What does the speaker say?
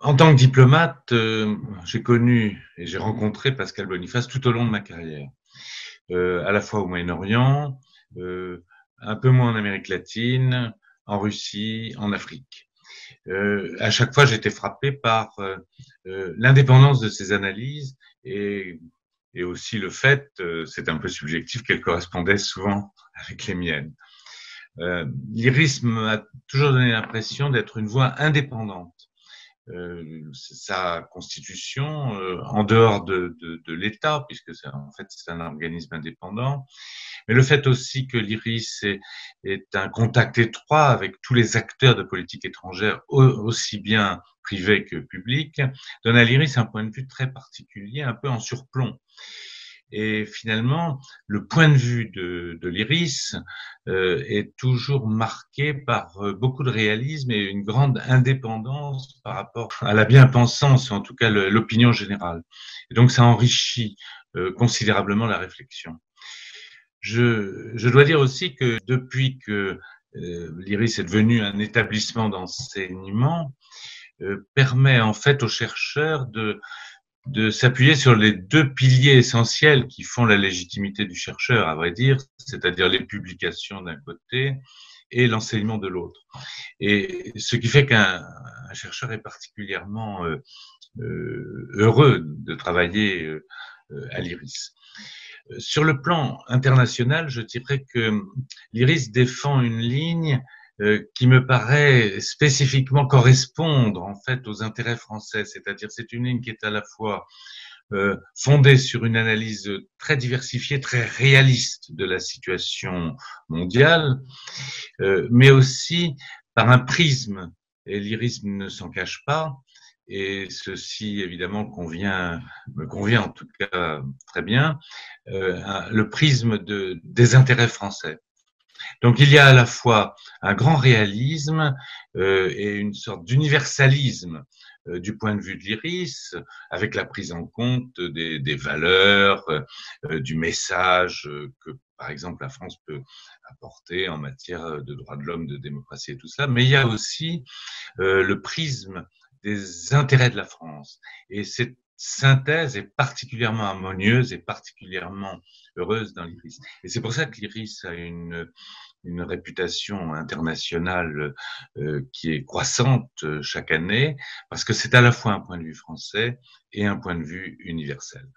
En tant que diplomate, j'ai connu et j'ai rencontré Pascal Boniface tout au long de ma carrière, à la fois au Moyen-Orient, un peu moins en Amérique latine, en Russie, en Afrique. À chaque fois, j'étais frappé par l'indépendance de ses analyses et aussi le fait, c'est un peu subjectif, qu'elles correspondaient souvent avec les miennes. L'IRIS m'a toujours donné l'impression d'être une voix indépendante. Sa constitution, en dehors de l'État, puisque en fait c'est un organisme indépendant, mais le fait aussi que l'IRIS est un contact étroit avec tous les acteurs de politique étrangère, aussi bien privés que publics, donne à l'IRIS un point de vue très particulier, un peu en surplomb. Et finalement, le point de vue de l'IRIS est toujours marqué par beaucoup de réalisme et une grande indépendance par rapport à la bien-pensance, ou en tout cas l'opinion générale. Et donc, ça enrichit considérablement la réflexion. Je dois dire aussi que depuis que l'IRIS est devenu un établissement d'enseignement, permet en fait aux chercheurs de s'appuyer sur les deux piliers essentiels qui font la légitimité du chercheur, à vrai dire, c'est-à-dire les publications d'un côté et l'enseignement de l'autre. Et ce qui fait qu'un chercheur est particulièrement heureux de travailler à l'IRIS. Sur le plan international, je dirais que l'IRIS défend une ligne qui me paraît spécifiquement correspondre en fait aux intérêts français, c'est-à-dire c'est une ligne qui est à la fois fondée sur une analyse très diversifiée, très réaliste de la situation mondiale, mais aussi par un prisme, et l'IRIS ne s'en cache pas, et ceci évidemment me convient en tout cas très bien, le prisme des intérêts français. Donc il y a à la fois un grand réalisme et une sorte d'universalisme du point de vue de l'IRIS, avec la prise en compte des valeurs, du message que, par exemple, la France peut apporter en matière de droits de l'homme, de démocratie et tout cela. Mais il y a aussi le prisme des intérêts de la France. Et cette synthèse est particulièrement harmonieuse et particulièrement heureuse dans l'IRIS. Et c'est pour ça que l'IRIS a une réputation internationale qui est croissante chaque année, parce que c'est à la fois un point de vue français et un point de vue universel.